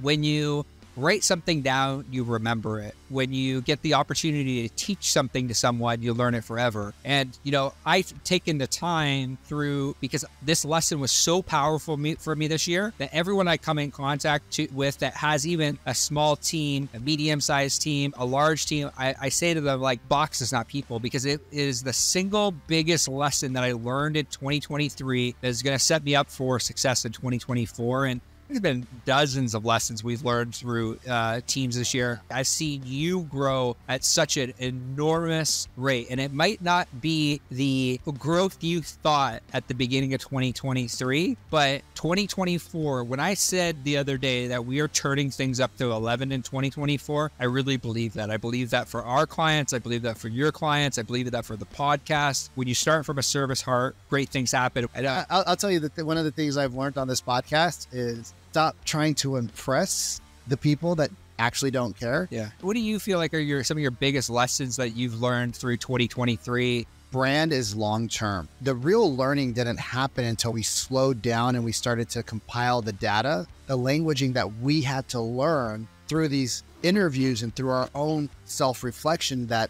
When you write something down, you remember it. When you get the opportunity to teach something to someone, you learn it forever. And, I've taken the time through, because this lesson was so powerful for me this year, that everyone I come in contact with that has even a small team, a medium-sized team, a large team, I say to them, like, boxes, not people, because it is the single biggest lesson that I learned in 2023 that is going to set me up for success in 2024. And there's been dozens of lessons we've learned through teams this year. I've seen you grow at such an enormous rate, and it might not be the growth you thought at the beginning of 2023, but 2024, when I said the other day that we are turning things up to 11 in 2024, I really believe that. I believe that for our clients. I believe that for your clients. I believe that for the podcast. When you start from a service heart, great things happen. And, I'll tell you that one of the things I've learned on this podcast is stop trying to impress the people that actually don't care. Yeah. What do you feel like are some of your biggest lessons that you've learned through 2023? Brand is long-term. The real learning didn't happen until we slowed down and we started to compile the data, the languaging that we had to learn through these interviews and through our own self-reflection, that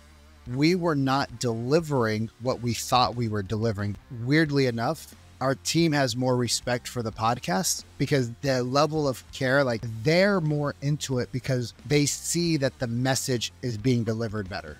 we were not delivering what we thought we were delivering. Weirdly enough, our team has more respect for the podcast because the level of care, like, they're more into it because they see that the message is being delivered better.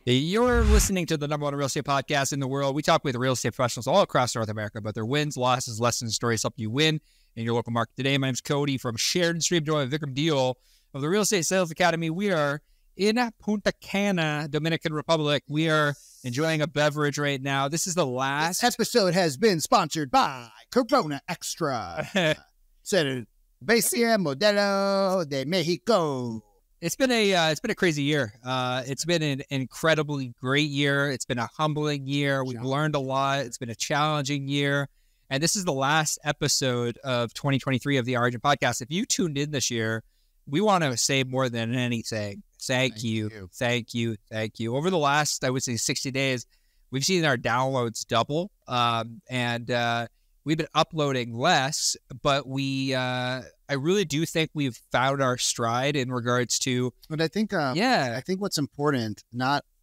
You're listening to the #1 real estate podcast in the world. We talk with real estate professionals all across North America about their wins, losses, lessons, stories, help you win in your local market. Today, my name's Cody from Shared and Stream, joined with Vikram Deal of the Real Estate Sales Academy. We are in Punta Cana, Dominican Republic. We are enjoying a beverage right now. This is the last. This episode has been sponsored by Corona Extra. Cerveza Modelo de Mexico. It's been a crazy year. It's been an incredibly great year. It's been a humbling year. We've learned a lot. It's been a challenging year. And this is the last episode of 2023 of the Origin Podcast. If you tuned in this year, we want to say more than anything, thank you. Over the last, I would say, 60 days, we've seen our downloads double. And we've been uploading less, but I really do think we've found our stride in regards to. But I think, I think what's important,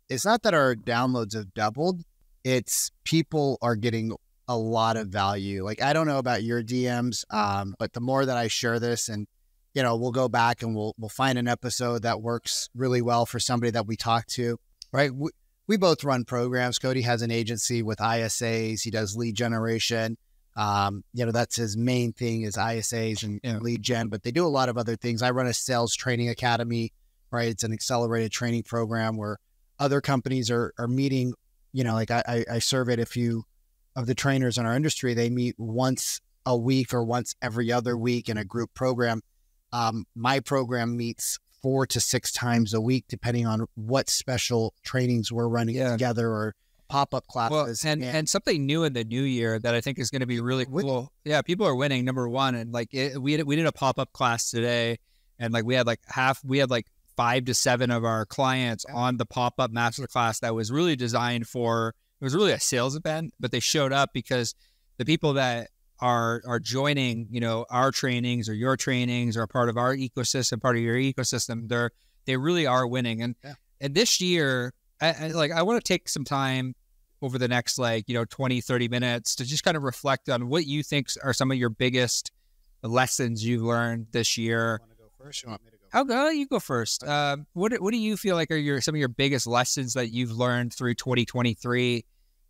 it's not that our downloads have doubled. It's people are getting a lot of value. Like, I don't know about your DMs, but the more that I share this, and we'll go back and we'll find an episode that works really well for somebody that we talk to, right? We both run programs. Cody has an agency with ISAs. He does lead generation. That's his main thing is ISAs and lead gen, but they do a lot of other things. I run a sales training academy, right? It's an accelerated training program where other companies are meeting, like I surveyed a few of the trainers in our industry. They meet once a week or once every other week in a group program. My program meets 4 to 6 times a week, depending on what special trainings we're running together or pop-up classes. Well, and something new in the new year that I think is going to be really cool. Yeah, people are winning, number one. And we did a pop-up class today, and we had 5 to 7 of our clients on the pop-up masterclass that was really designed for. It was really a sales event, but they showed up because the people that are joining, our trainings or your trainings are part of our ecosystem, part of your ecosystem. They really are winning. And this year, I want to take some time over the next 20, 30 minutes to just kind of reflect on what you think are some of your biggest lessons you've learned this year. You want to go first? You want me to go? You go first. What do you feel like are some of your biggest lessons that you've learned through 2023?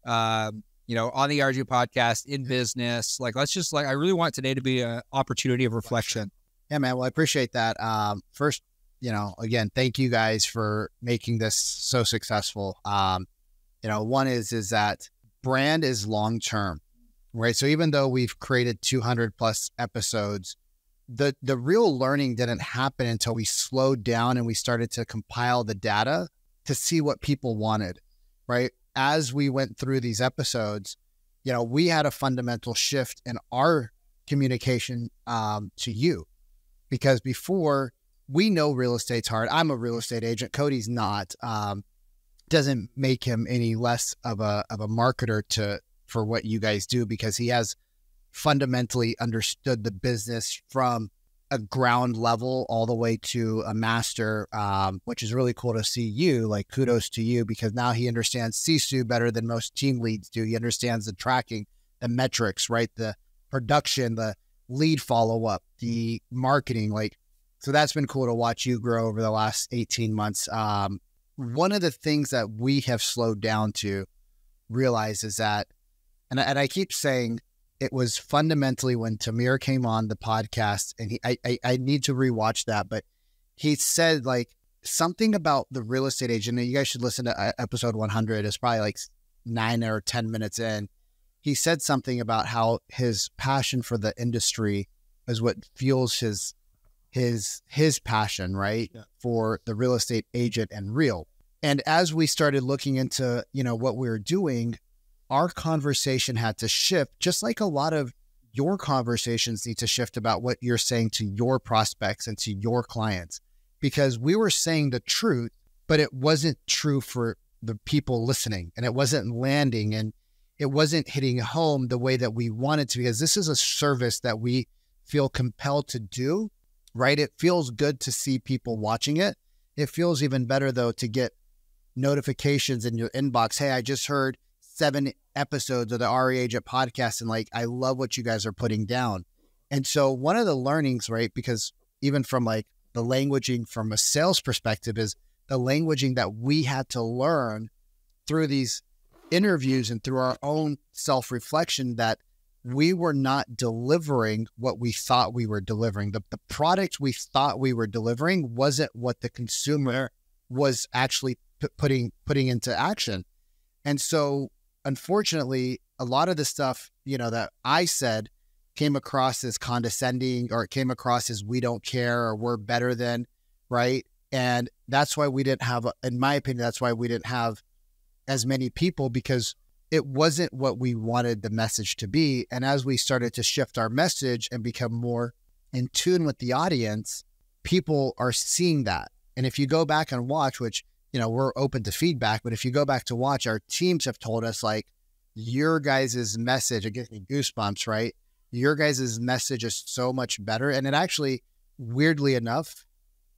On the RG podcast, in business. I really want today to be an opportunity of reflection. Yeah, man. Well, I appreciate that. First, again, thank you guys for making this so successful. One is that brand is long-term, right? So even though we've created 200 plus episodes, the real learning didn't happen until we slowed down and we started to compile the data to see what people wanted, right? As we went through these episodes, we had a fundamental shift in our communication to you, because before, we know real estate's hard. I'm a real estate agent. Cody's not. doesn't make him any less of a marketer for what you guys do, because he has fundamentally understood the business from a ground level all the way to a master, which is really cool to see you. Like, kudos to you, because now he understands CSU better than most team leads do. He understands the tracking, the metrics, right? The production, the lead follow-up, the marketing. Like, so that's been cool to watch you grow over the last 18 months. One of the things that we have slowed down to realize is that, and I keep saying, it was fundamentally when Tamir came on the podcast, and I need to rewatch that, but he said like something about the real estate agent, and you guys should listen to episode 100. It's probably like 9 or 10 minutes in. He said something about how his passion for the industry is what fuels his passion, right? Yeah. For the real estate agent and real. And as we started looking into, what we were doing, our conversation had to shift, just like a lot of your conversations need to shift about what you're saying to your prospects and to your clients, because we were saying the truth, but it wasn't true for the people listening, and it wasn't landing, and it wasn't hitting home the way that we wanted to, because this is a service that we feel compelled to do, right? It feels good to see people watching it. It feels even better, though, to get notifications in your inbox. Hey, I just heard 7 episodes of the RE Agent podcast, and like, I love what you guys are putting down. And so one of the learnings, right, because even from like the languaging from a sales perspective, is the languaging that we had to learn through these interviews and through our own self-reflection, that we were not delivering what we thought we were delivering. The product we thought we were delivering wasn't what the consumer was actually putting into action. And so unfortunately, a lot of the stuff, that I said came across as condescending, or it came across as we don't care, or we're better than, right? And that's why we didn't have, in my opinion, that's why we didn't have as many people, because it wasn't what we wanted the message to be. And as we started to shift our message and become more in tune with the audience, people are seeing that. And if you go back and watch, which, we're open to feedback, but if you go back to watch, our teams have told us, like, your guys' message, it gives me goosebumps, right? Your guys' message is so much better. And it actually, weirdly enough,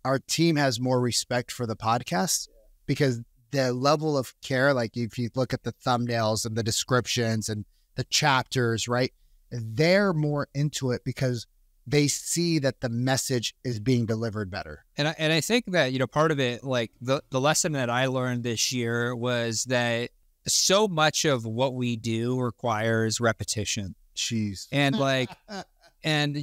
our team has more respect for the podcast, because the level of care, like if you look at the thumbnails and the descriptions and the chapters, right? They're more into it because they see that the message is being delivered better. And I think that, part of it, like the lesson that I learned this year was that so much of what we do requires repetition. Jeez. And like, and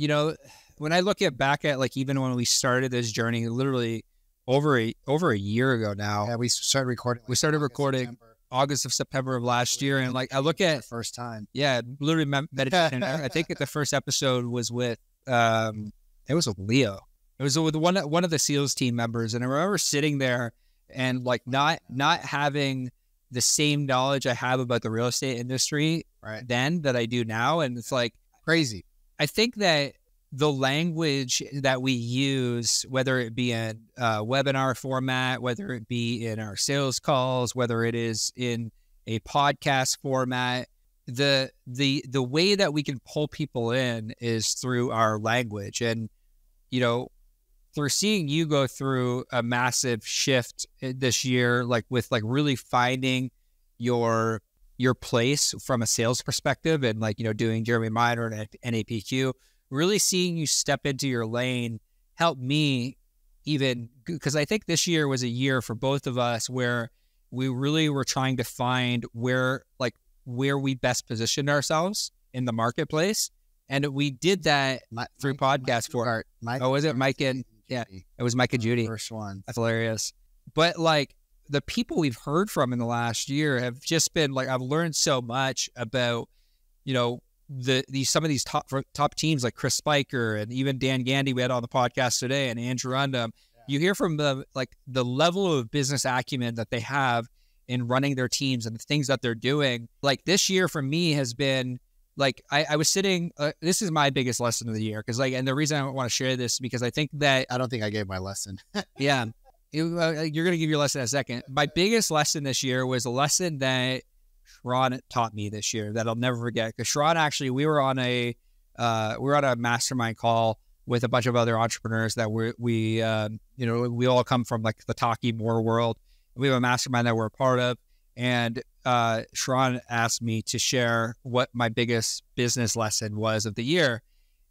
when I look back at like, even when we started this journey, literally over a year ago now. Yeah, we started recording. We started recording August of September of last year. And like, I look at the first time. Yeah, literally meditation. I think the first episode was with, it was with Leo. It was with one of the SEALs team members. And I remember sitting there and like not having the same knowledge I have about the real estate industry then that I do now. And it's like crazy. I think that the language that we use, whether it be in webinar format, whether it be in our sales calls, whether it is in a podcast format, the way that we can pull people in is through our language. And, through seeing you go through a massive shift this year, like with like really finding your place from a sales perspective, and like, doing Jeremy Minor and NAPQ, really seeing you step into your lane helped me, even because I think this year was a year for both of us where we really were trying to find where we best positioned ourselves in the marketplace. And we did that through podcast for was it Mike and it was Mike and Judy. First one. That's hilarious. But like the people we've heard from in the last year have just been like, I've learned so much about, some of these top teams like Chris Spiker and even Dan Gandy we had on the podcast today, and Andrew Undum. Yeah. You hear from the level of business acumen that they have in running their teams and the things that they're doing. Like this year for me has been like, I was sitting, this is my biggest lesson of the year. Cause like, and the reason I want to share this because I think that I don't think I gave my lesson. Yeah. you're going to give your lesson in a second. My biggest lesson this year was a lesson that Sharon taught me this year that I'll never forget. Because Sharon, actually, we were on a mastermind call with a bunch of other entrepreneurs that we all come from like the talkie more world. We have a mastermind that we're a part of. And Sharon asked me to share what my biggest business lesson was of the year.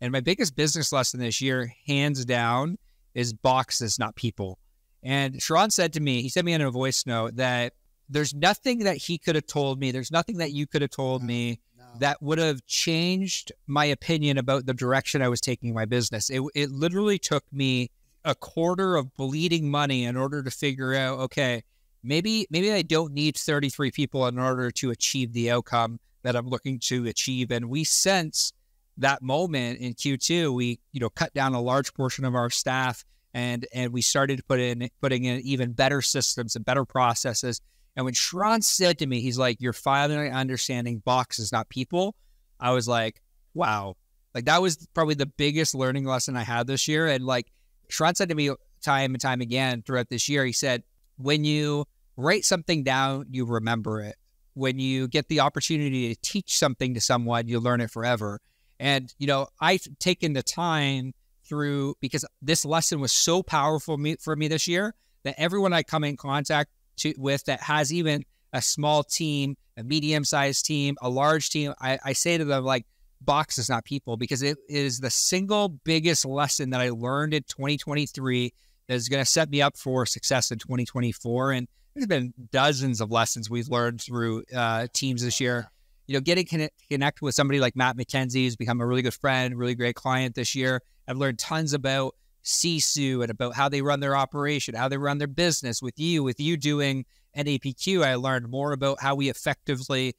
And my biggest business lesson this year, hands down, is boxes, not people. And Sharon said to me, he sent me in a voice note that there's nothing that he could have told me, there's nothing that you could have told me that would have changed my opinion about the direction I was taking my business. It literally took me a quarter of bleeding money in order to figure out, okay, maybe I don't need 33 people in order to achieve the outcome that I'm looking to achieve. And we sense that moment in Q2, we, cut down a large portion of our staff and we started putting in even better systems and better processes. And when Sharon said to me, he's like, you're finally understanding boxes, not people. I was like, wow. Like that was probably the biggest learning lesson I had this year. And like Sharon said to me time and time again throughout this year, he said, when you write something down, you remember it. When you get the opportunity to teach something to someone, you learn it forever. And, I've taken the time through, because this lesson was so powerful for me this year, that everyone I come in contact with that has even a small team, a medium-sized team, a large team, I say to them, like, boxes, not people, because it is the single biggest lesson that I learned in 2023 that is going to set me up for success in 2024. And there's been dozens of lessons we've learned through teams this year. Getting connect with somebody like Matt McKenzie, who's become a really good friend, really great client this year. I've learned tons about Sisu and about how they run their operation, how they run their business. With you doing NAPQ, I learned more about how we effectively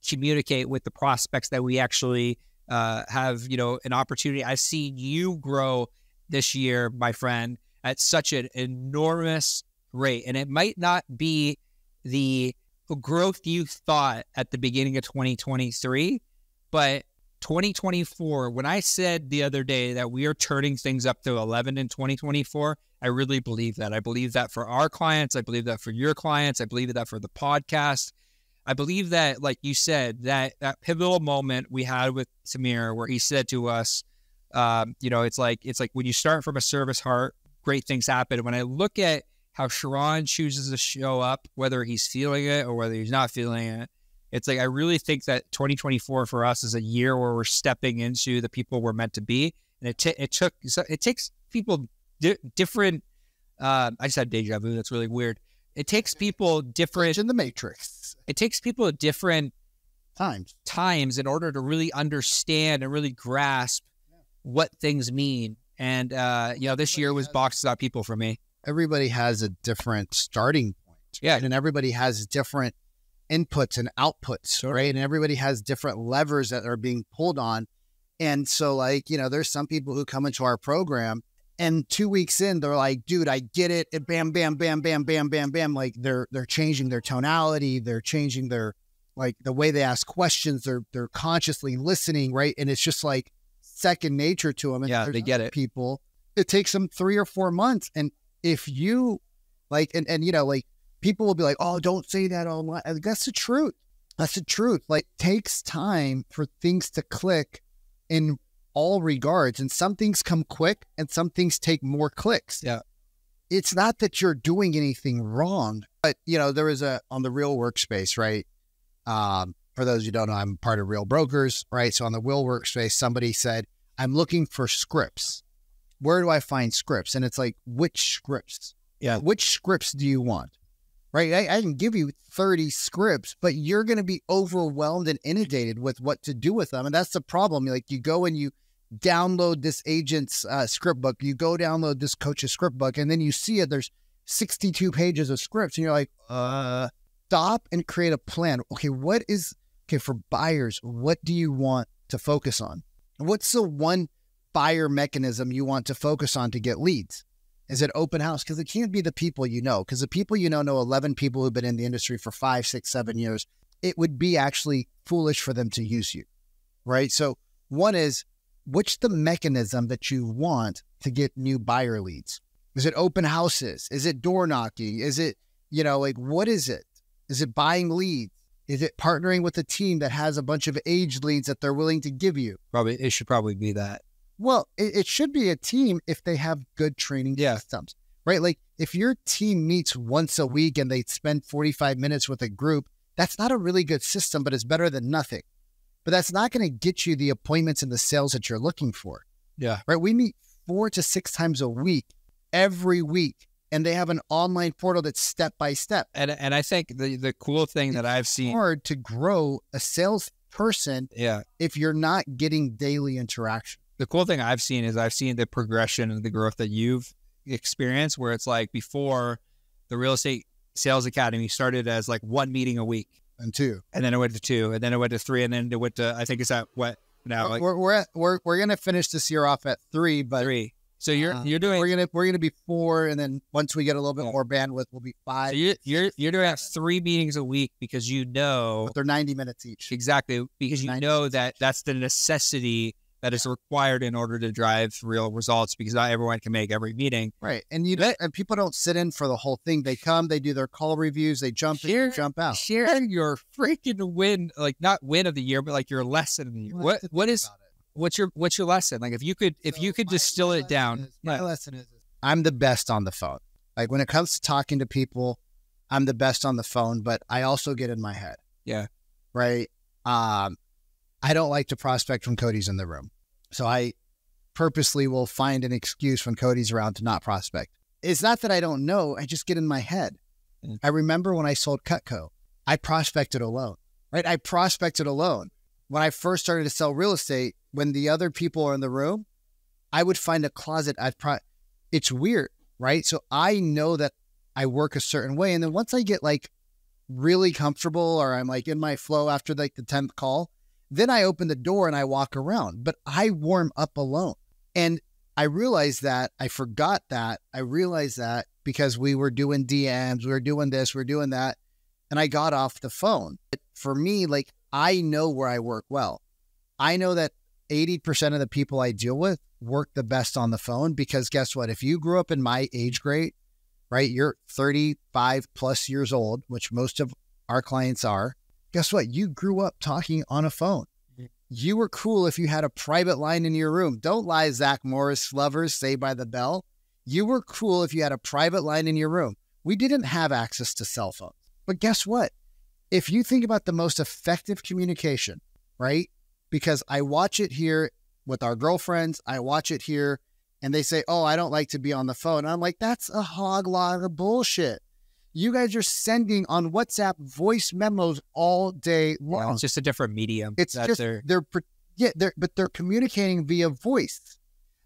communicate with the prospects that we actually have, an opportunity. I've seen you grow this year, my friend, at such an enormous rate. And it might not be the growth you thought at the beginning of 2023, but 2024, when I said the other day that we are turning things up to 11 in 2024, I really believe that. I believe that for our clients. I believe that for your clients. I believe that for the podcast. I believe that, like you said, that pivotal moment we had with Samir, where he said to us, it's like when you start from a service heart, great things happen. And when I look at how Sharon chooses to show up, whether he's feeling it or whether he's not feeling it, it's like I really think that 2024 for us is a year where we're stepping into the people we're meant to be. And it takes people different. I just had deja vu. That's really weird. It takes people different in the matrix. It takes people at different times in order to really understand and really grasp what things mean. And this year was boxes, not people for me. Everybody has a different starting point. Yeah. And everybody has different inputs and outputs, right? And everybody has different levers that are being pulled on. And so there's some people who come into our program and 2 weeks in, they're like, dude, I get it. And bam, bam, bam, bam, bam, bam, bam. Like they're changing their tonality. They're changing their, the way they ask questions. They're consciously listening, right? And it's just like second nature to them. And they get it. People, it takes them 3 or 4 months. And if you people will be like, oh, don't say that online. That's the truth. That's the truth. Like, takes time for things to click in all regards. And some things come quick and some things take more clicks. Yeah. It's not that you're doing anything wrong, but there is on the Real Workspace, right? For those who don't know, I'm part of Real Brokers, right? So on the Real Workspace, somebody said, I'm looking for scripts. Where do I find scripts? And it's like, which scripts? Yeah. Which scripts do you want? Right? I can give you 30 scripts, but you're going to be overwhelmed and inundated with what to do with them. And that's the problem. Like, you go and you download this agent's script book, you go download this coach's script book, and then you see it, there's 62 pages of scripts. And you're like, stop and create a plan. Okay, for buyers, what do you want to focus on? What's the one buyer mechanism you want to focus on to get leads? Is it open house? Because it can't be the people because the people know 11 people who've been in the industry for 5, 6, 7 years. It would be actually foolish for them to use you, right? So one is, what's the mechanism that you want to get new buyer leads? Is it open houses? Is it door knocking? Is it, like, what is it? Is it buying leads? Is it partnering with a team that has a bunch of aged leads that they're willing to give you? It should probably be that. Well, it should be a team if they have good training systems, right? Like if your team meets once a week and they spend 45 minutes with a group, that's not a really good system, but it's better than nothing. But that's not going to get you the appointments and the sales that you're looking for. Yeah. Right. We meet 4 to 6 times a week, every week. And they have an online portal that's step by step. And I think the cool thing that I've seen, it's hard to grow a salesperson if you're not getting daily interaction. The cool thing I've seen is I've seen the progression and the growth that you've experienced, where it's like before the Real Estate Sales Academy started as like 1 meeting a week. And 2. And then it went to 2. And then it went to 3. And then it went to, I think it's at what now? Like, we're going to finish this year off at 3, but 3. So you're doing, we're going to be 4. And then once we get a little bit more bandwidth, we'll be 5. So you're doing 3 meetings a week because but they're 90 minutes each. Exactly. Because you know that that's the necessity that is required in order to drive real results, because not everyone can make every meeting. Right. And and people don't sit in for the whole thing. They come, they do their call reviews, they jump in, jump out. Share your freaking win, like not win of the year, but like your lesson of the year. What's your lesson? Like if you could distill it down. My lesson is I'm the best on the phone. Like when it comes to talking to people, I'm the best on the phone, but I also get in my head. Yeah. Right. I don't like to prospect when Cody's in the room. So I purposely will find an excuse when Cody's around to not prospect. It's not that I don't know. I just get in my head. I remember when I sold Cutco, I prospected alone, right? I prospected alone. When I first started to sell real estate, when the other people are in the room, I would find a closet. It's weird, right? So I know that I work a certain way. And then once I get like really comfortable, or I'm like in my flow after like the 10th call, then I open the door and I walk around, but I warm up alone. And I realized that I forgot that. I realized that because we were doing DMs, we were doing this, we were doing that. And I got off the phone. But for me, like I know where I work well. I know that 80% of the people I deal with work the best on the phone, because guess what? If you grew up in my age grade, right? You're 35 plus years old, which most of our clients are. Guess what? You grew up talking on a phone. You were cool if you had a private line in your room. Don't lie, Zach Morris lovers, Saved by the Bell. You were cool if you had a private line in your room. We didn't have access to cell phones. But guess what? If you think about the most effective communication, right? Because I watch it here with our girlfriends. I watch it here and they say, oh, I don't like to be on the phone. And I'm like, that's a hog log of bullshit. You guys are sending on WhatsApp voice memos all day long. Yeah, it's just a different medium. It's just they're communicating via voice.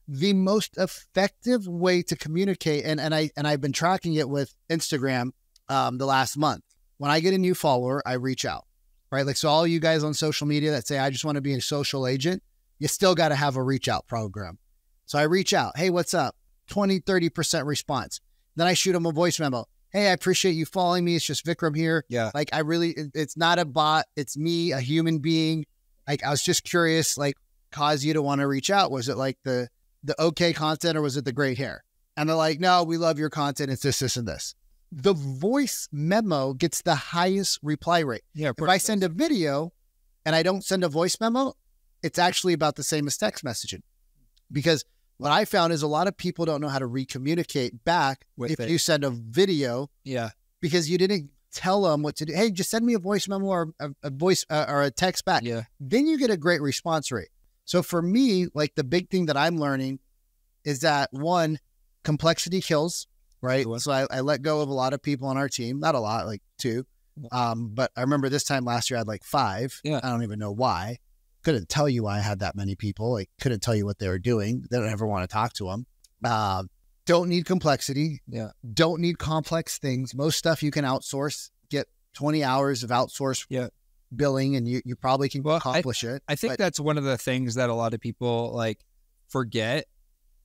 The most effective way to communicate, and I've been tracking it with Instagram the last month. When I get a new follower, I reach out, right? Like so, all you guys on social media that say I just want to be a social agent, you still got to have a reach out program. So I reach out, hey, what's up? 20-30% response. Then I shoot them a voice memo. Hey, I appreciate you following me. It's just Vikram here. Yeah. Like it's not a bot. It's me, a human being. Like I was just curious, like caused you to want to reach out. Was it like the okay content or was it the great hair? And they're like, no, we love your content. It's this, and this. The voice memo gets the highest reply rate. Yeah. If I send a video and I don't send a voice memo, it's actually about the same as text messaging. Because what I found is a lot of people don't know how to recommunicate back if you send a video. Yeah. Because you didn't tell them what to do. Hey, just send me a voice memo or a voice or a text back. Yeah. Then you get a great response rate. So for me, like the big thing that I'm learning is that 1, complexity kills, right? So I let go of a lot of people on our team, not a lot, like 2. But I remember this time last year, I had like 5. Yeah. I don't even know why. Couldn't tell you why I had that many people. Like couldn't tell you what they were doing. They don't ever want to talk to them. Don't need complexity. Yeah. Don't need complex things. Most stuff you can outsource, get 20 hours of outsource billing and you probably can accomplish it. I think that's one of the things that a lot of people like forget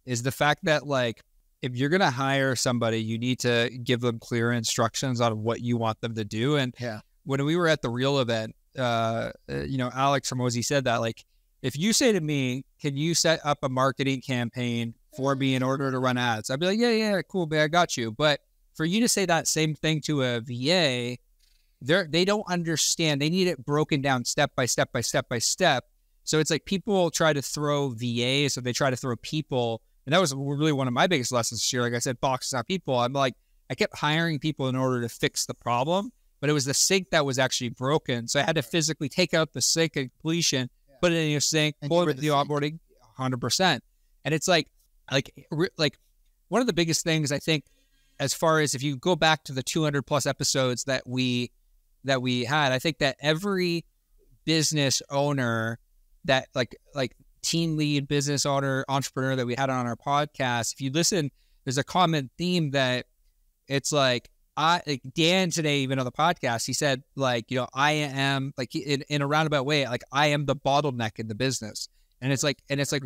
is the fact that like, if you're going to hire somebody, you need to give them clear instructions on what you want them to do. And when we were at the Real event, Alex from Ozzy said that, like, if you say to me, can you set up a marketing campaign for me in order to run ads. I'd be like, yeah, cool, man, I got you. But for you to say that same thing to a VA, they don't understand. They need it broken down step by step by step by step. So it's like people try to throw VAs, or they try to throw people. And that was really one of my biggest lessons this year. Like I said, boxes, not people. I'm like, I kept hiring people in order to fix the problem, but it was the sink that was actually broken. So I had to physically take out the sink at completion, put it in your sink, pull it with the onboarding 100%. And it's like one of the biggest things, I think, as far as if you go back to the 200 plus episodes that we had, I think that every business owner that like team lead, business owner, entrepreneur that we had on our podcast, if you listen, there's a common theme that it's like, Dan today, even on the podcast, he said, like, you know, I am, like, in a roundabout way, like, I am the bottleneck in the business. And it's like this is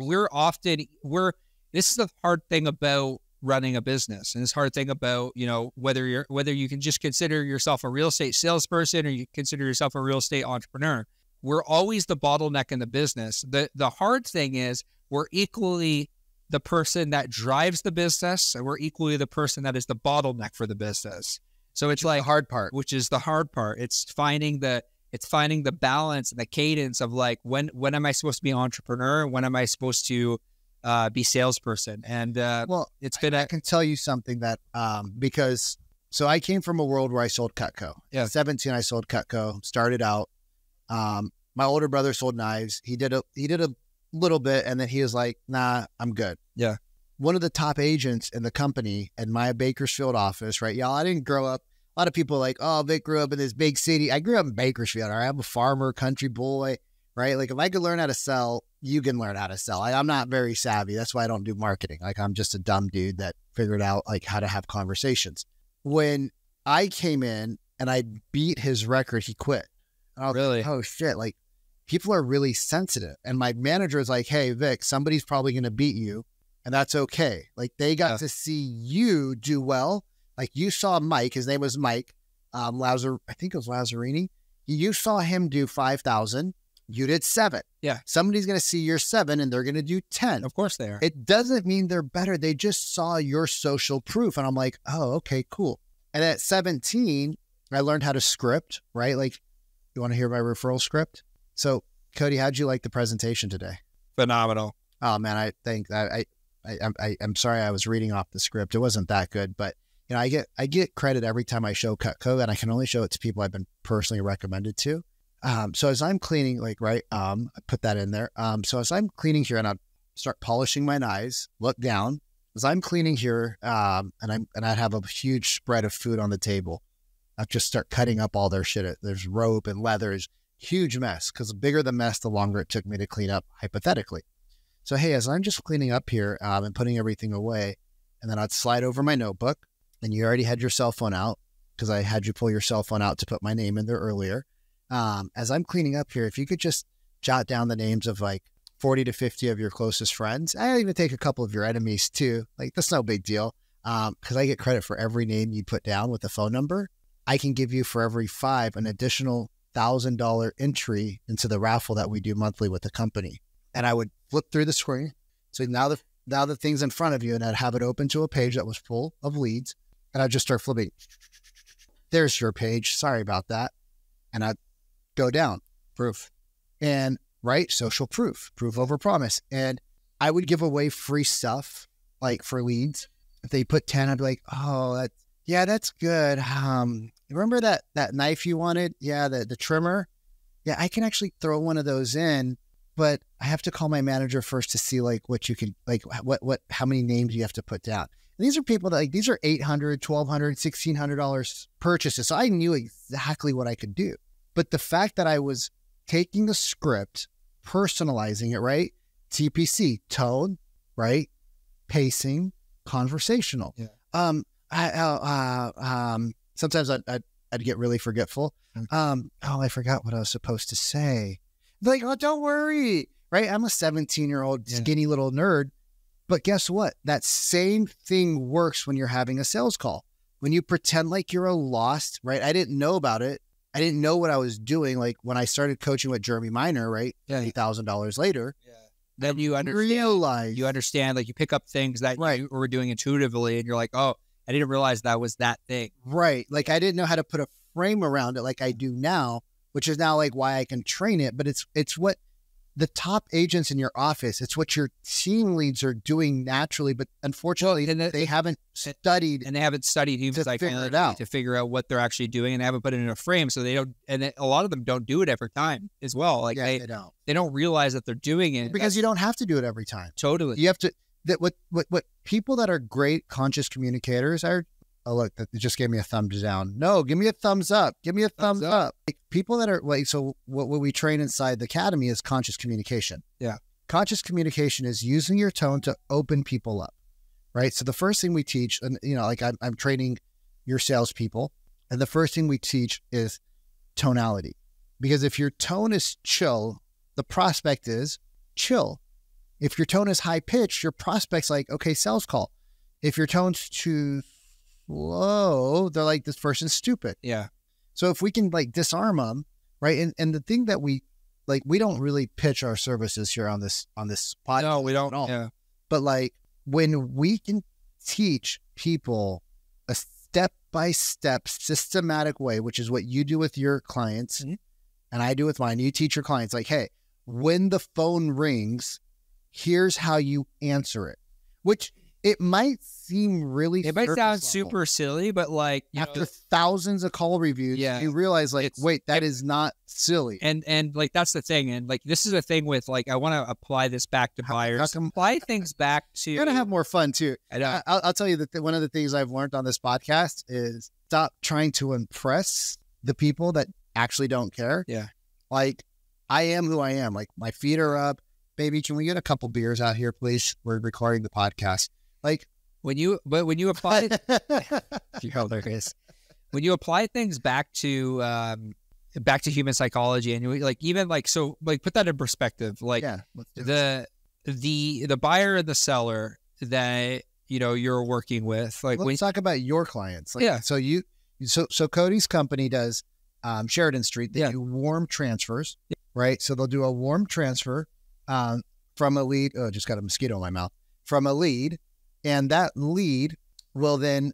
the hard thing about running a business. And this hard thing about, you know, whether you can just consider yourself a real estate salesperson or you consider yourself a real estate entrepreneur. We're always the bottleneck in the business. The hard thing is we're equally the person that drives the business, and we're equally the person that is the bottleneck for the business. So it's like the hard part, which is the hard part. It's finding the balance and the cadence of like, when am I supposed to be an entrepreneur? When am I supposed to be salesperson? And I can tell you something that because so I came from a world where I sold Cutco. Yeah. At 17, I sold Cutco. Started out. My older brother sold knives. He did a little bit, and then he was like, nah, I'm good. Yeah. One of the top agents in the company in my Bakersfield office, right? Y'all, I didn't grow up. A lot of people are like, oh, Vic grew up in this big city. I grew up in Bakersfield. Right? I'm a farmer, country boy, right? Like if I could learn how to sell, you can learn how to sell. I'm not very savvy. That's why I don't do marketing. Like I'm just a dumb dude that figured out like how to have conversations. When I came in and I beat his record, he quit. Really? Like, oh shit. Like people are really sensitive. And my manager is like, hey, Vic, somebody's probably going to beat you. And that's okay. Like they got to see you do well. Like you saw Mike, his name was Mike, I think it was Lazzarini. You saw him do 5,000. You did 7. Yeah. Somebody's going to see your 7 and they're going to do 10. Of course they are. It doesn't mean they're better. They just saw your social proof. And I'm like, oh, okay, cool. And at 17, I learned how to script, right? Like, you want to hear my referral script? So Cody, how'd you like the presentation today? Phenomenal. Oh man, I think I'm sorry I was reading off the script. It wasn't that good, but you know, I get credit every time I show Cutco, and I can only show it to people I've been personally recommended to. So as I'm cleaning, like, right, I put that in there. So as I'm cleaning here and I start polishing my knives, look down as I'm cleaning here, and I have a huge spread of food on the table. I just start cutting up all their shit. There's rope and leathers, huge mess. Cause the bigger the mess, the longer it took me to clean up hypothetically. So, hey, as I'm just cleaning up here and putting everything away, and then I'd slide over my notebook, and you already had your cell phone out because I had you pull your cell phone out to put my name in there earlier. As I'm cleaning up here, if you could just jot down the names of like 40 to 50 of your closest friends. I even take a couple of your enemies too. Like that's no big deal. Cause I get credit for every name you put down with a phone number. I can give you for every 5 an additional $1,000 entry into the raffle that we do monthly with the company. And I would flip through the screen. So now the thing's in front of you, and I'd have it open to a page that was full of leads. And I'd just start flipping. There's your page. Sorry about that. And I'd go down. Proof. And right, social proof over promise. And I would give away free stuff like for leads. If they put 10, I'd be like, oh, that's good. Remember that knife you wanted? Yeah, the trimmer. Yeah, I can actually throw one of those in, but I have to call my manager first to see like what you can, like how many names you have to put down. And these are people that like, these are $800, $1,200, $1,600 purchases. So I knew exactly what I could do. But the fact that I was taking the script, personalizing it, right? TPC, tone, right? Pacing, conversational. Yeah. Sometimes I'd get really forgetful. I forgot what I was supposed to say. Like, oh, don't worry, right? I'm a 17-year-old skinny little nerd, but guess what? That same thing works when you're having a sales call. When you pretend like you're a lost, right? I didn't know about it. I didn't know what I was doing. Like when I started coaching with Jeremy Minor, right? Yeah. $8,000 later. Yeah. then you understand, like you pick up things that you were doing intuitively and you're like, oh, I didn't realize that was that thing. Right. Like I didn't know how to put a frame around it like I do now, which is now like why I can train it. But it's what the top agents in your office, it's what your team leads are doing naturally, but unfortunately they haven't studied. And they haven't studied human psychology to figure out what they're actually doing, and they haven't put it in a frame. So they don't, and a lot of them don't do it every time as well. Like they don't realize that they're doing it. Because you don't have to do it every time. Totally. You have to, what people that are great conscious communicators are, oh, look, that just gave me a thumbs down. No, give me a thumbs up. Give me a thumbs up. Like, people that are like, so what we train inside the academy is conscious communication. Yeah. Conscious communication is using your tone to open people up, right? So the first thing we teach, and like I'm training your salespeople, and the first thing we teach is tonality. Because if your tone is chill, the prospect is chill. If your tone is high pitched, your prospect's like, okay, sales call. If your tone's too low, they're like, this person's stupid. Yeah. So if we can like disarm them, right? And the thing that we don't really pitch our services here on this podcast. No, we don't. At all. Yeah. But like when we can teach people a step-by-step systematic way, which is what you do with your clients, and I do with mine, you teach your clients like, hey, when the phone rings, here's how you answer it, which it might seem really, it might sound super silly, but like after thousands of call reviews, you realize like, wait, that is not silly. And like, that's the thing. And like, this is a thing with like, I want to apply this back to buyers, apply things back to, you're going to have more fun too. I'll tell you that one of the things I've learned on this podcast is stop trying to impress the people that actually don't care. Yeah. Like I am who I am. Like my feet are up. Baby, can we get a couple beers out here, please? We're recording the podcast. Like when you apply, you're hilarious. When you apply things back to human psychology, and you like even like so like put that in perspective. Like the buyer and the seller that you're working with. Like let's talk about your clients. Like, So Cody's company does Sheridan Street. They do warm transfers, right? So they'll do a warm transfer from a lead. Oh, just got a mosquito in my mouth. From a lead. And that lead will then,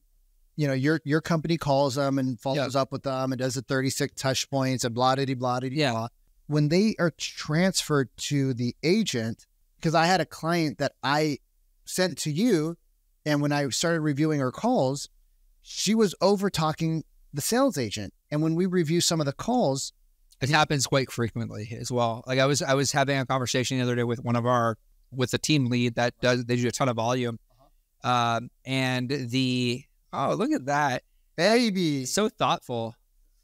your company calls them and follows up with them and does the 36 touch points and blah, blah, blah, blah. When they are transferred to the agent, because I had a client that I sent to you, and when I started reviewing her calls, she was over talking the sales agent. And when we review some of the calls, it happens quite frequently as well. Like I was having a conversation the other day with with a team lead that they do a ton of volume. And look at that. Baby. So thoughtful.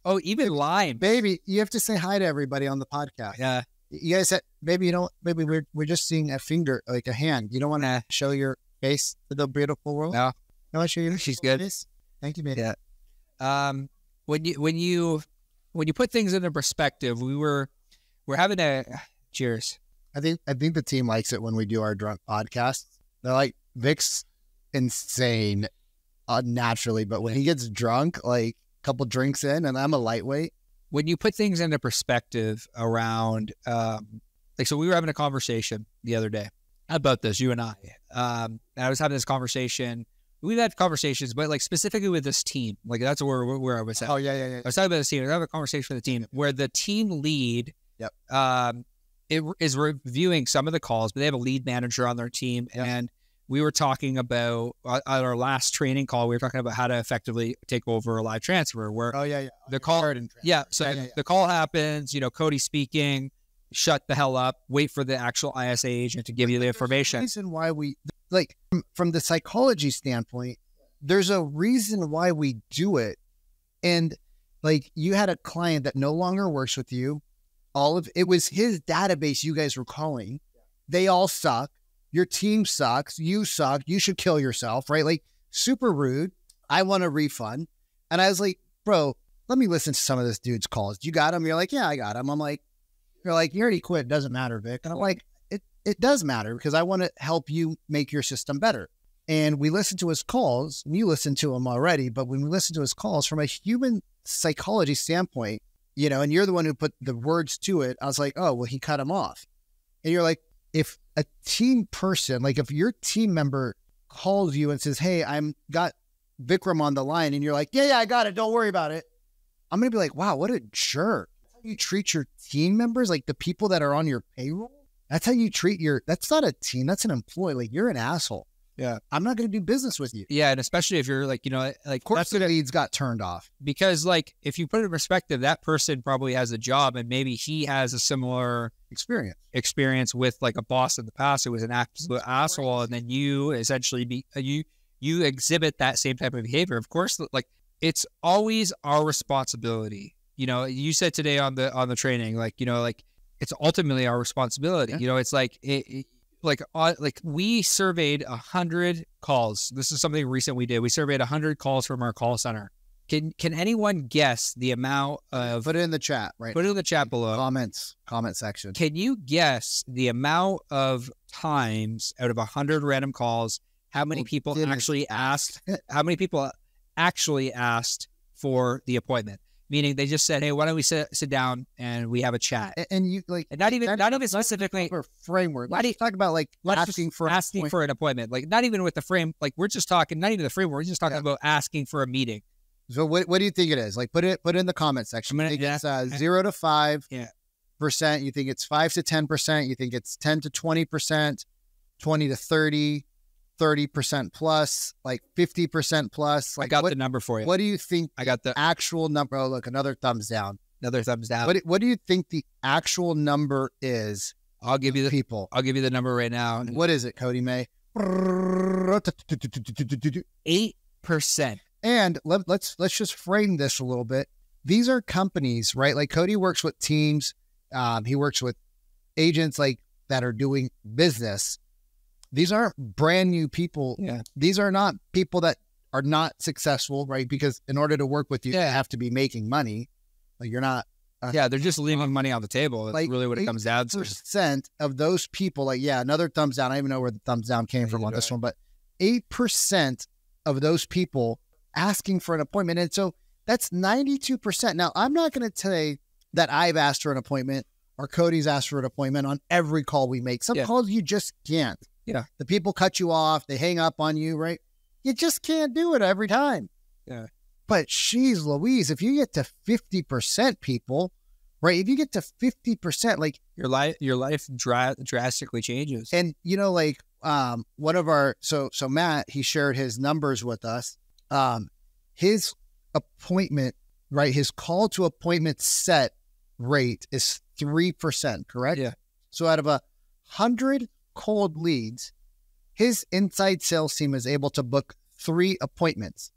Oh, even lime. Baby, you have to say hi to everybody on the podcast. Yeah. You guys said, maybe we're just seeing a finger, like a hand. You don't want to show your face to the beautiful world? No. No, I show you. She's good. Face? Thank you, baby. Yeah. When you put things into perspective, we're having a cheers. I think the team likes it when we do our drunk podcast. They're like, Vic's insane naturally, but when he gets drunk, like a couple drinks in, and I'm a lightweight. When you put things into perspective around, so we were having a conversation the other day about this, you and I. And I was having this conversation. We've had conversations, but like specifically with this team, like that's where I was at. Oh yeah. I was talking about this team. I was having a conversation with the team where the team lead, it is reviewing some of the calls, but they have a lead manager on their team, and we were talking about on our last training call. We were talking about how to effectively take over a live transfer. Where the call, the call happens. Cody speaking, shut the hell up. Wait for the actual ISA agent to give you the information. There's a reason why we like from the psychology standpoint. There's a reason why we do it, and like you had a client that no longer works with you. It was his database. You guys were calling. They all suck. Your team sucks. You suck. You should kill yourself, right? Like super rude. I want a refund. And I was like, bro, let me listen to some of this dude's calls. You got him? You're like, yeah, I got him. I'm like, you're like, you already quit. It doesn't matter, Vic. And I'm like, it does matter because I want to help you make your system better. And we listened to his calls, and you listened to him already. But when we listen to his calls from a human psychology standpoint, and you're the one who put the words to it, I was like, oh, well, he cut him off. And you're like, if a team person, like if your team member calls you and says, hey, I'm got Vikram on the line, and you're like, yeah, I got it. Don't worry about it. I'm going to be like, wow, what a jerk. That's how you treat your team members, like the people that are on your payroll. That's how you treat that's not a team. That's an employee. Like, you're an asshole. Yeah. I'm not going to do business with you. Yeah. And especially if you're like, like of course the leads got turned off. Because like, if you put it in perspective, that person probably has a job and maybe he has a similar experience with like a boss in the past who was an absolute asshole. And then you essentially you exhibit that same type of behavior. Of course, like it's always our responsibility. You said today on the training, like, like it's ultimately our responsibility. Yeah. It's like, like we surveyed 100 calls. This is something recent we did. We surveyed 100 calls from our call center. Can anyone guess the amount of... Put it in the chat, right? Put it in the chat below. Comment section. Can you guess the amount of times out of 100 random calls, how many people actually asked, for the appointment? Meaning they just said, hey, why don't we sit down and we have a chat? And you like, and not even specifically for framework. Let's talk about like asking for an appointment. Like not even with the frame, like we're just talking, not even the framework. We're just talking about asking for a meeting. So what do you think it is? Like put it in the comment section. You think it's 0 to 5%. You think it's 5 to 10%. You think it's 10 to 20%, 20 to 30, 30% plus, like 50% plus. Like, I got the number for you. What do you think? I got the actual number. Oh, look, another thumbs down. Another thumbs down. What do you think the actual number is? I'll give you I'll give you the number right now. What is it, Cody May? 8%. And let's just frame this a little bit. These are companies, right? Like Cody works with teams. He works with agents like that are doing business. These aren't brand new people. Yeah. These are not people that are not successful, right? Because in order to work with you, you have to be making money. Like you're not. They're just leaving money on the table. That's like really what it comes down to. 8% of those people, like, another thumbs down. I don't even know where the thumbs down came from on this one, but 8% of those people asking for an appointment. And so that's 92%. Now, I'm not going to say that I've asked for an appointment or Cody's asked for an appointment on every call we make. Some calls you just can't. Yeah. The people cut you off. They hang up on you, right? You just can't do it every time. Yeah. But geez Louise, if you get to 50% people, right? If you get to 50%, like your life drastically changes. And like one of our, so Matt, he shared his numbers with us. His appointment, right? His call to appointment set rate is 3%, correct? Yeah. So out of 100 cold leads, his inside sales team is able to book 3 appointments.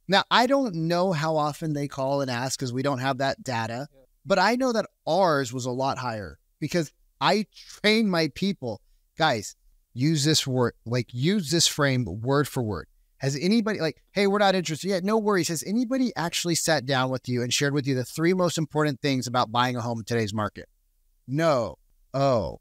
Now, I don't know how often they call and ask because we don't have that data, but I know that ours was a lot higher because I train my people. Guys, use this word, like use this frame word for word. Has anybody hey, we're not interested yet. No worries. Has anybody actually sat down with you and shared with you the 3 most important things about buying a home in today's market? No. Oh,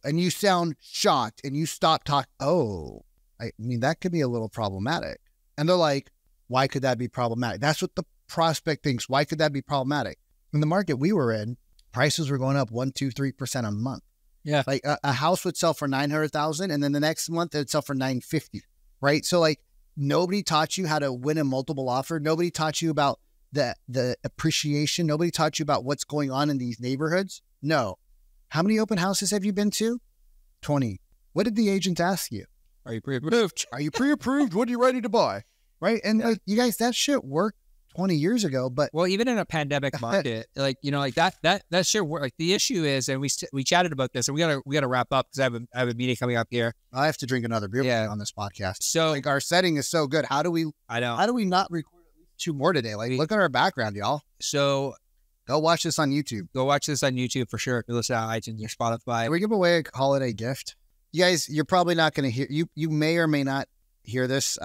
and you sound shocked and you stop talking. Oh, I mean, that could be a little problematic. And they're like, why could that be problematic? That's what the prospect thinks. Why could that be problematic? In the market we were in, prices were going up 1%, 2%, 3% a month. Yeah. Like a house would sell for $900,000 and then the next month it'd sell for $950,000, right? So like nobody taught you how to win a multiple offer. Nobody taught you about the appreciation. Nobody taught you about what's going on in these neighborhoods. No. How many open houses have you been to? 20. What did the agent ask you? Are you pre-approved? Are you pre-approved? What are you ready to buy? Right? And like, you guys, that shit worked 20 years ago, but even in a pandemic market, like, that shit worked. Like the issue is, and we chatted about this and we gotta wrap up because I have a meeting coming up here. I have to drink another beer on this podcast. So like our setting is so good. How do we not record at least 2 more today? Like look at our background, y'all. So go watch this on YouTube. Go watch this on YouTube for sure. If you listen to iTunes or Spotify. Can we give away a holiday gift? You guys, you're probably not going to hear, you may or may not hear this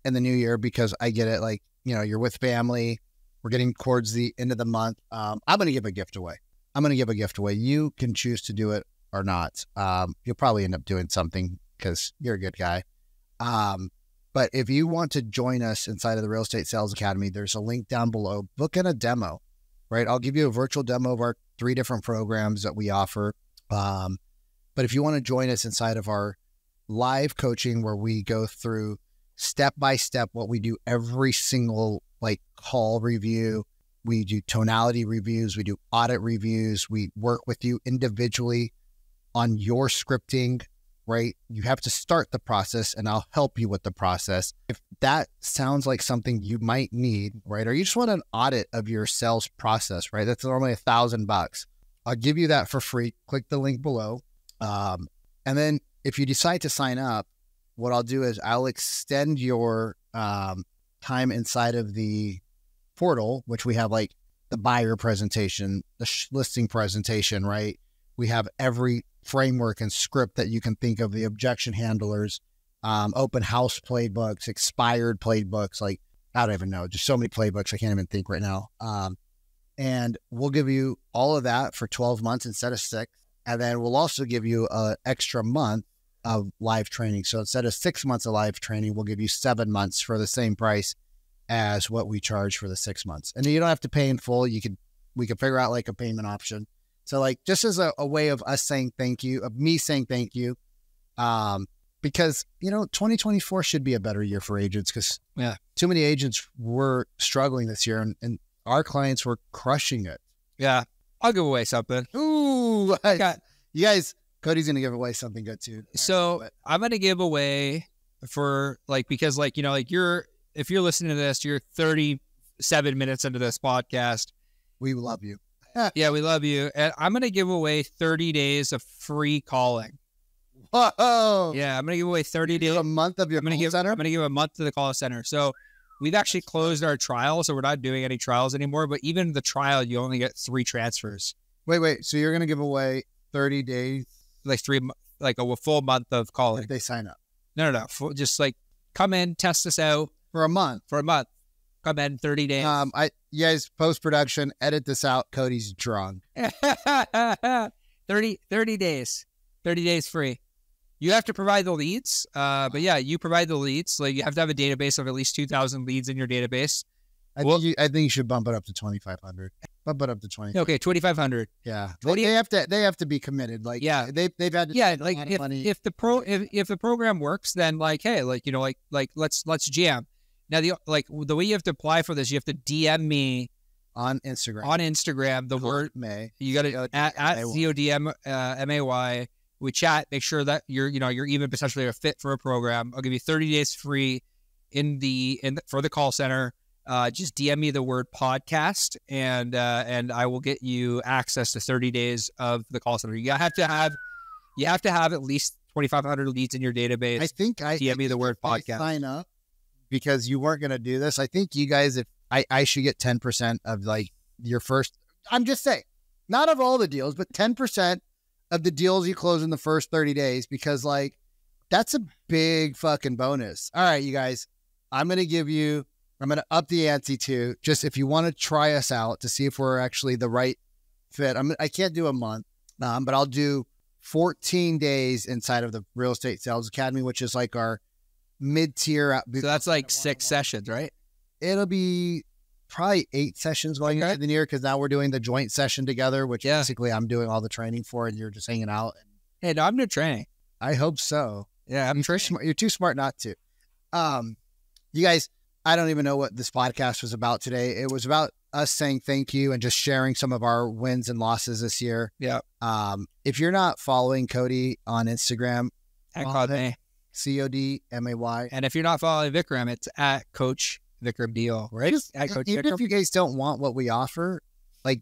in the new year because I get it. Like, you're with family. We're getting towards the end of the month. I'm going to give a gift away. You can choose to do it or not. You'll probably end up doing something because you're a good guy. But if you want to join us inside of the Real Estate Sales Academy, there's a link down below. Book in a demo, right? I'll give you a virtual demo of our 3 different programs that we offer. But if you want to join us inside of our live coaching where we go through step by step what we do every single like call review, we do tonality reviews, we do audit reviews, we work with you individually on your scripting, right? You have to start the process and I'll help you with the process. If that sounds like something you might need, right? Or you just want an audit of your sales process, right? That's normally $1,000. I'll give you that for free. Click the link below. And then if you decide to sign up, what I'll do is I'll extend your time inside of the portal, which we have like the buyer presentation, the listing presentation, right? We have every framework and script that you can think of, the objection handlers, open house playbooks, expired playbooks, like I don't even know, just so many playbooks I can't even think right now. And we'll give you all of that for 12 months instead of 6. And then we'll also give you an extra month of live training. So instead of 6 months of live training, we'll give you 7 months for the same price as what we charge for the 6 months. And you don't have to pay in full. We could figure out like a payment option. So like just as a way of us saying thank you, of me saying thank you, because, 2024 should be a better year for agents because too many agents were struggling this year and our clients were crushing it. Yeah. I'll give away something. Ooh, you guys, Cody's going to give away something good too. So I'm going to give away for because if you're listening to this, you're 37 minutes into this podcast. We love you. Yeah, we love you. And I'm going to give away 30 days of free calling. Whoa. Yeah, I'm going to give away 30 days. A month of your call center? I'm going to give a month to the call center. So we've actually closed our trial, so we're not doing any trials anymore. But even the trial, you only get 3 transfers. Wait. So you're going to give away 30 days? Like a full month of calling. If they sign up? No. Just come in, test us out. For a month? For a month. Come in 30 days. You guys, post-production, edit this out. Cody's drunk. 30 days. 30 days free. You have to provide the leads. But yeah, you provide the leads. Like you have to have a database of at least 2,000 leads in your database. I think you should bump it up to 2,500. Bump it up to 20. Okay, 2,500. Yeah, they have to be committed. Like they've had to like if money. If the program works, then hey, let's jam. Now the way you have to apply for this, you have to DM me on Instagram. The word May. You got to at CODMAY. We chat, make sure that you're even potentially a fit for a program. I'll give you 30 days free for the call center. Just DM me the word podcast and I will get you access to 30 days of the call center. You have to have at least 2,500 leads in your database. I think DM me the word podcast. Sign up because you weren't going to do this. I think you guys, if I should get 10% of your first, I'm just saying, not of all the deals, but 10% of the deals you close in the first 30 days, because that's a big fucking bonus. All right, you guys, I'm going to up the ante too. Just if you want to try us out to see if we're actually the right fit. I can't do a month, but I'll do 14 days inside of the Real Estate Sales Academy, which is like our mid-tier. So that's 6 sessions, right? It'll be probably 8 sessions going into the year because now we're doing the joint session together, which basically I'm doing all the training for and you're just hanging out. Hey, no, I'm doing training. I hope so. Yeah, you're too smart not to. You guys, I don't even know what this podcast was about today. It was about us saying thank you and just sharing some of our wins and losses this year. Yeah. If you're not following Cody on Instagram, CODMAY. CODMAY. And if you're not following Vikram, it's at Coach Vikram Deal, right? At Coach Even Vikram. if you guys don't want what we offer,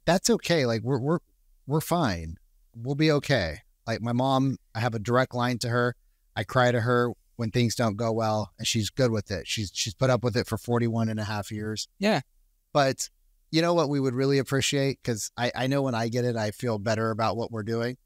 that's okay. We're fine. We'll be okay. My mom, I have a direct line to her. I cry to her when things don't go well, and she's good with it. She's put up with it for 41 and a half years. Yeah. But you know what we would really appreciate? Because I know when I get it, I feel better about what we're doing.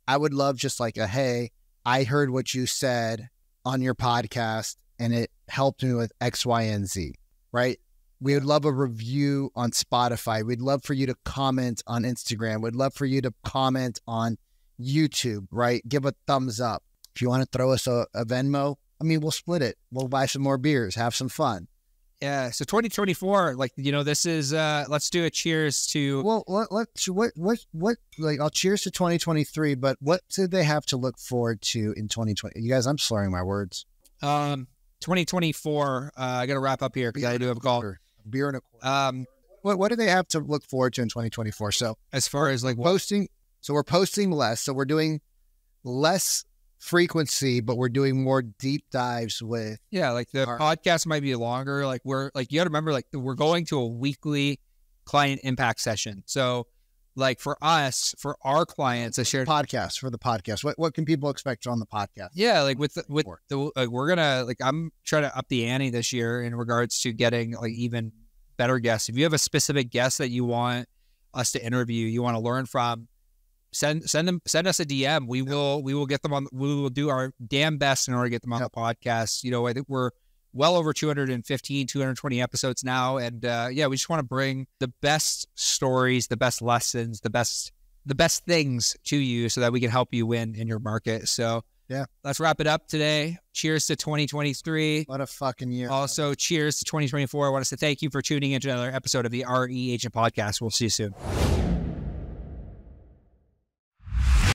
I would love just hey, I heard what you said on your podcast, and it helped me with X, Y, and Z, right? We would love a review on Spotify. We'd love for you to comment on Instagram. We'd love for you to comment on YouTube, right? Give a thumbs up. If you want to throw us a Venmo, we'll split it. We'll buy some more beers, have some fun. Yeah. So 2024, like, this is, let's do a cheers to. Well, like, I'll cheers to 2023, but what do they have to look forward to in 2020? You guys, I'm slurring my words. 2024, I got to wrap up here because I do have a call. Beer and a quarter. What do they have to look forward to in 2024? So as far as like posting, so we're posting less. So we're doing less frequency, but we're doing more deep dives with. Yeah, like the podcast might be longer. Like you got to remember, like we're going to a weekly client impact session. So like for us, for our clients, I shared podcast for the podcast. What can people expect on the podcast? Yeah, like with the we're gonna I'm trying to up the ante this year in regards to getting like even better guests. If you have a specific guest that you want us to interview, you want to learn from, send us a DM. We will get them on. We will do our damn best in order to get them on the podcast. I think we're well over 220 episodes now. And we just want to bring the best stories, the best lessons, the best things to you so that we can help you win in your market. So yeah, let's wrap it up today. Cheers to 2023. What a fucking year. Also, cheers to 2024. I want to say thank you for tuning into another episode of the RE Agent Podcast. We'll see you soon.